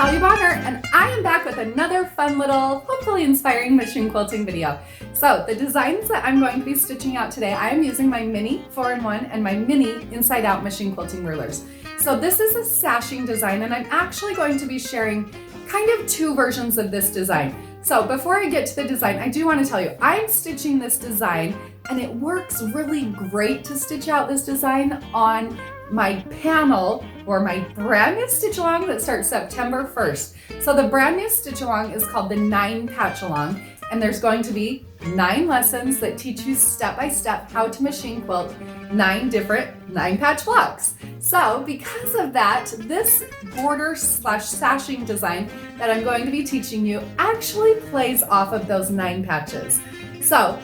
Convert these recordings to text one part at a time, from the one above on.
Natalia and I am back with another fun little, hopefully inspiring machine quilting video. So the designs that I'm going to be stitching out today, I am using my mini 4-in-1 and my mini inside out machine quilting rulers. So this is a sashing design, and I'm actually going to be sharing kind of two versions of this design. So before I get to the design, I do want to tell you, I'm stitching this design and it works really great to stitch out this design on my panel or my brand new stitch along that starts September 1st. So the brand new stitch along is called the 9Patchalong, and there's going to be 9 lessons that teach you step by step how to machine quilt 9 different 9-patch blocks. So because of that, this border slash sashing design that I'm going to be teaching you actually plays off of those 9 patches. So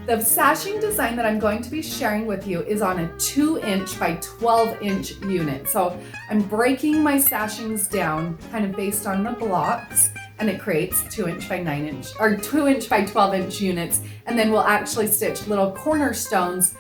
the sashing design that I'm going to be sharing with you is on a 2-inch by 12-inch unit. So I'm breaking my sashings down kind of based on the blocks, and it creates 2-inch by 9-inch or 2-inch by 12-inch units. And then we'll actually stitch little cornerstones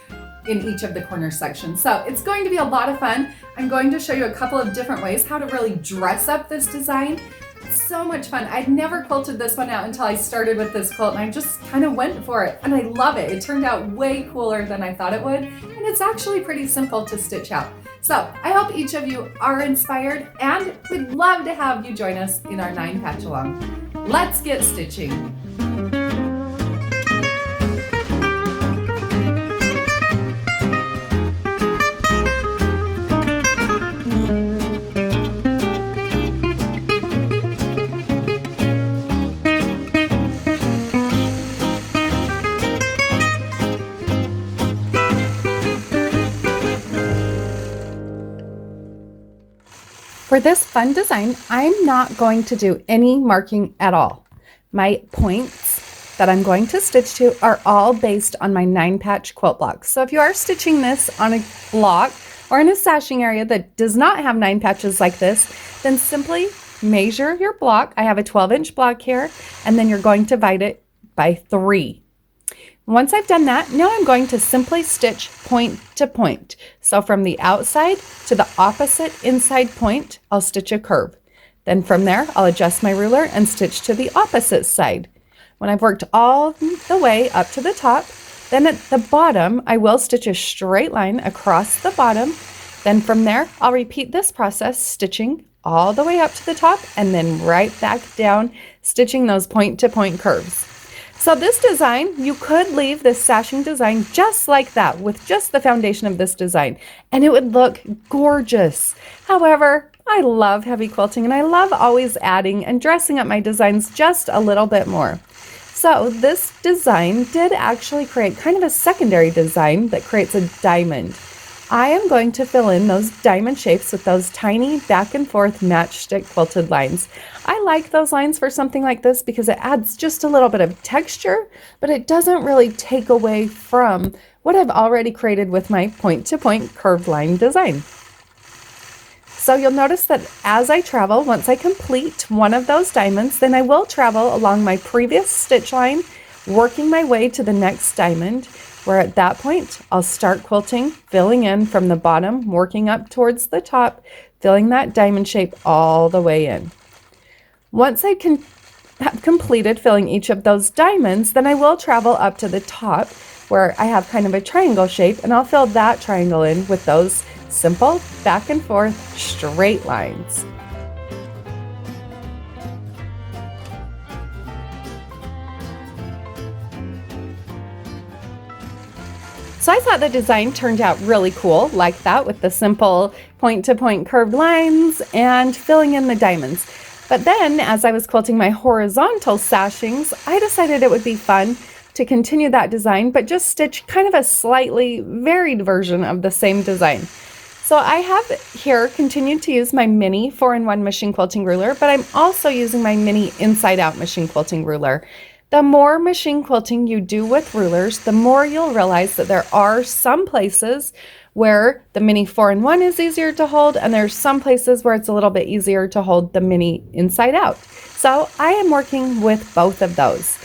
in each of the corner sections. So it's going to be a lot of fun. I'm going to show you a couple of different ways how to really dress up this design. So much fun. I'd never quilted this one out until I started with this quilt, and I just kind of went for it, and I love it. It turned out way cooler than I thought it would, and it's actually pretty simple to stitch out. So I hope each of you are inspired, and we'd love to have you join us in our 9-patch-along. Let's get stitching. For this fun design, I'm not going to do any marking at all. My points that I'm going to stitch to are all based on my 9-patch quilt blocks. So if you are stitching this on a block or in a sashing area that does not have 9 patches like this, then simply measure your block. I have a 12-inch block here, and then you're going to divide it by 3. Once I've done that, now I'm going to simply stitch point to point. So from the outside to the opposite inside point, I'll stitch a curve. Then from there, I'll adjust my ruler and stitch to the opposite side. When I've worked all the way up to the top, then at the bottom, I will stitch a straight line across the bottom. Then from there, I'll repeat this process, stitching all the way up to the top and then right back down, stitching those point to point curves. So this design, you could leave this sashing design just like that with just the foundation of this design, and it would look gorgeous. However, I love heavy quilting, and I love always adding and dressing up my designs just a little bit more. So this design did actually create kind of a secondary design that creates a diamond. I am going to fill in those diamond shapes with those tiny back and forth matchstick quilted lines. I like those lines for something like this because it adds just a little bit of texture, but it doesn't really take away from what I've already created with my point-to-point curved line design. So you'll notice that as I travel, once I complete one of those diamonds, then I will travel along my previous stitch line, working my way to the next diamond, where at that point, I'll start quilting, filling in from the bottom, working up towards the top, filling that diamond shape all the way in. Once I have completed filling each of those diamonds, then I will travel up to the top where I have kind of a triangle shape, and I'll fill that triangle in with those simple back and forth straight lines. So I thought the design turned out really cool like that with the simple point-to-point curved lines and filling in the diamonds. But then as I was quilting my horizontal sashings, I decided it would be fun to continue that design, but just stitch kind of a slightly varied version of the same design. So I have here continued to use my mini 4-in-1 machine quilting ruler, but I'm also using my mini inside out machine quilting ruler. The more machine quilting you do with rulers, the more you'll realize that there are some places where the mini 4-in-1 is easier to hold, and there's some places where it's a little bit easier to hold the mini inside out. So I am working with both of those.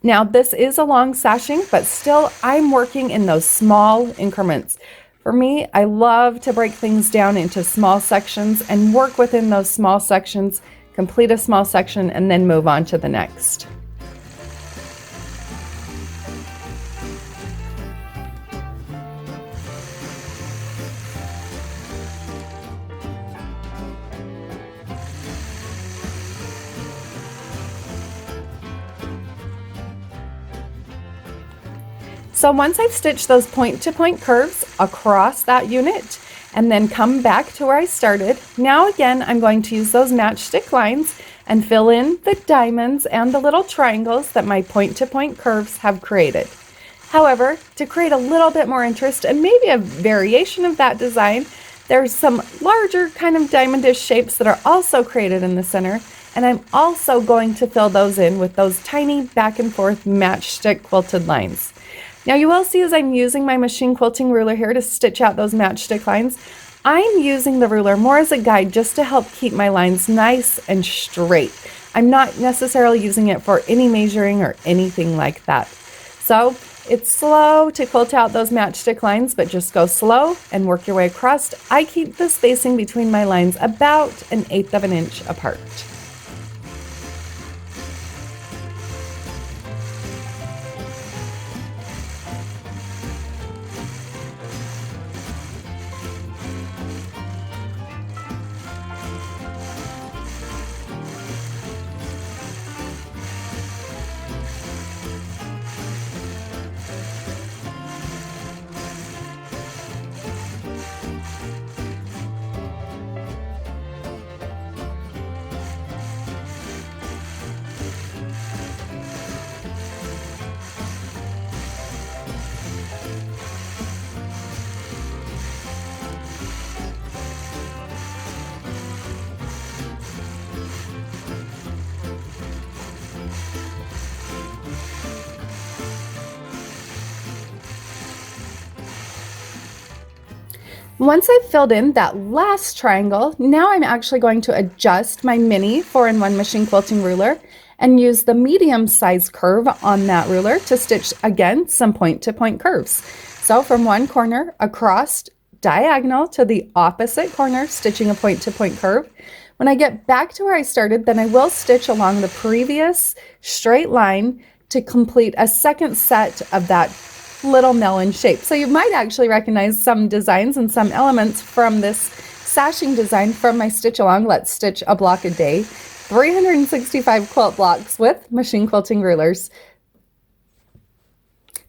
Now this is a long sashing, but still I'm working in those small increments. For me, I love to break things down into small sections and work within those small sections complete a small section, and then move on to the next. So once I've stitched those point-to-point curves across that unit and then come back to where I started, now again I'm going to use those matchstick lines and fill in the diamonds and the little triangles that my point-to-point curves have created. However, to create a little bit more interest and maybe a variation of that design, there's some larger kind of diamondish shapes that are also created in the center, and I'm also going to fill those in with those tiny back and forth matchstick quilted lines. Now you will see as I'm using my machine quilting ruler here to stitch out those matchstick lines, I'm using the ruler more as a guide just to help keep my lines nice and straight. I'm not necessarily using it for any measuring or anything like that. So it's slow to quilt out those matchstick lines, but just go slow and work your way across. I keep the spacing between my lines about 1/8 of an inch apart. Once I've filled in that last triangle, now I'm actually going to adjust my mini 4-in-1 machine quilting ruler and use the medium size curve on that ruler to stitch again some point-to-point curves. So from one corner across diagonal to the opposite corner, stitching a point-to-point curve. When I get back to where I started, then I will stitch along the previous straight line to complete a second set of that little melon shape. So you might actually recognize some designs and some elements from this sashing design from my stitch along Let's Stitch a Block a Day 365 quilt blocks with machine quilting rulers.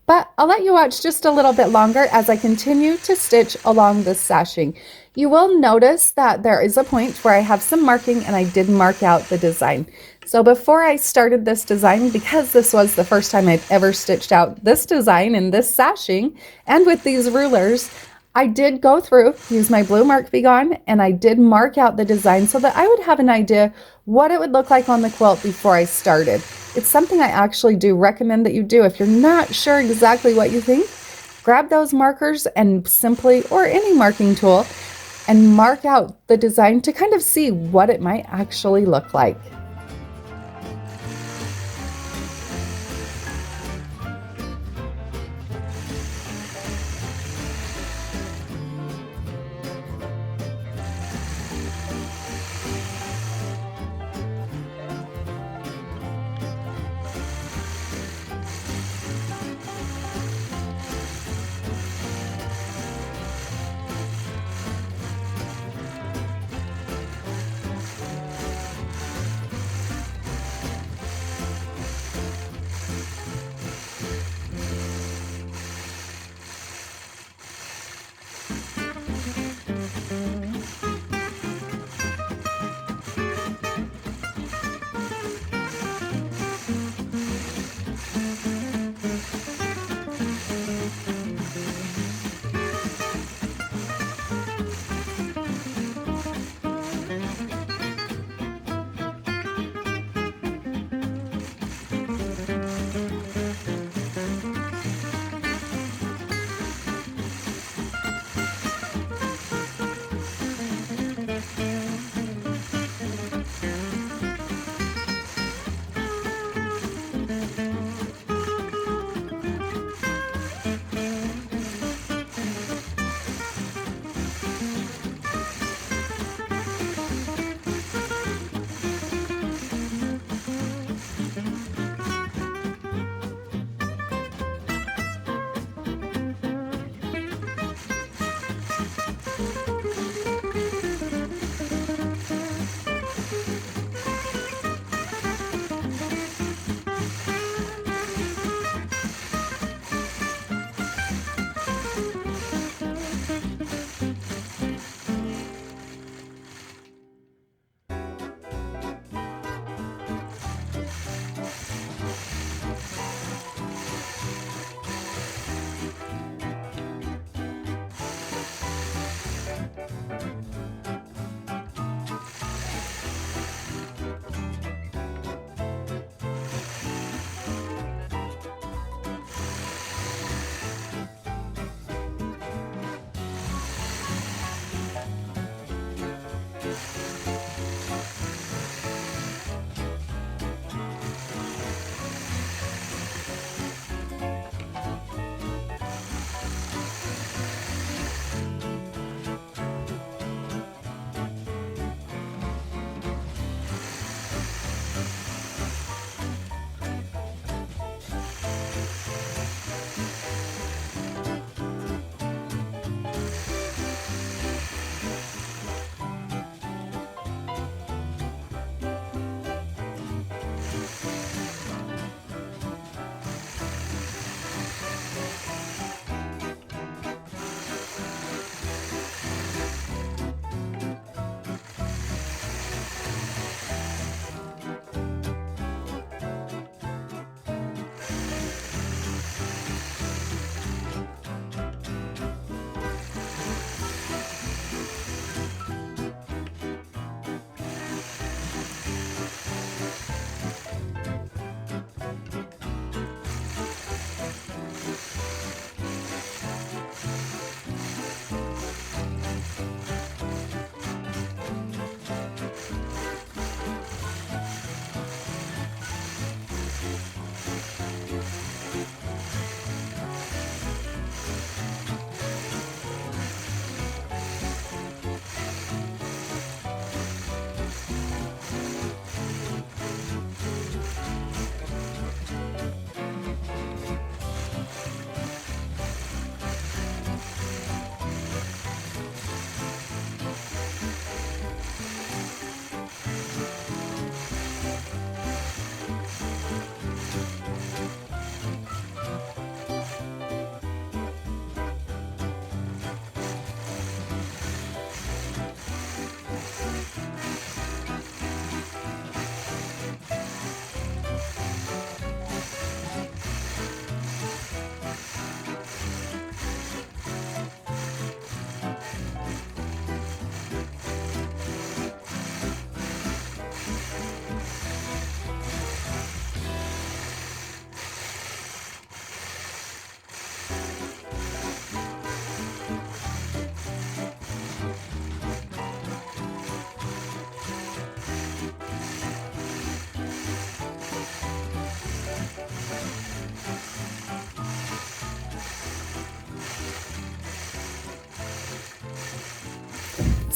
But I'll let you watch just a little bit longer as I continue to stitch along this sashing. You will notice that there is a point where I have some marking, and I did mark out the design. So before I started this design, because this was the first time I've ever stitched out this design in this sashing and with these rulers, I did go through, use my blue Mark Be Gone, and I did mark out the design so that I would have an idea what it would look like on the quilt before I started. It's something I actually do recommend that you do. If you're not sure exactly what you think, grab those markers and simply, or any marking tool, and mark out the design to kind of see what it might actually look like.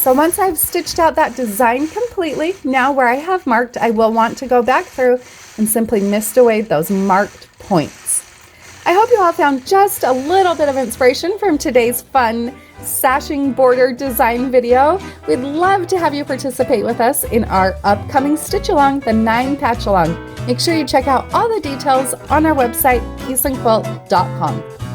So once I've stitched out that design completely, now where I have marked, I will want to go back through and simply mist away those marked points. I hope you all found just a little bit of inspiration from today's fun sashing border design video. We'd love to have you participate with us in our upcoming Stitch Along, the 9Patchalong. Make sure you check out all the details on our website, peaceandquilt.com.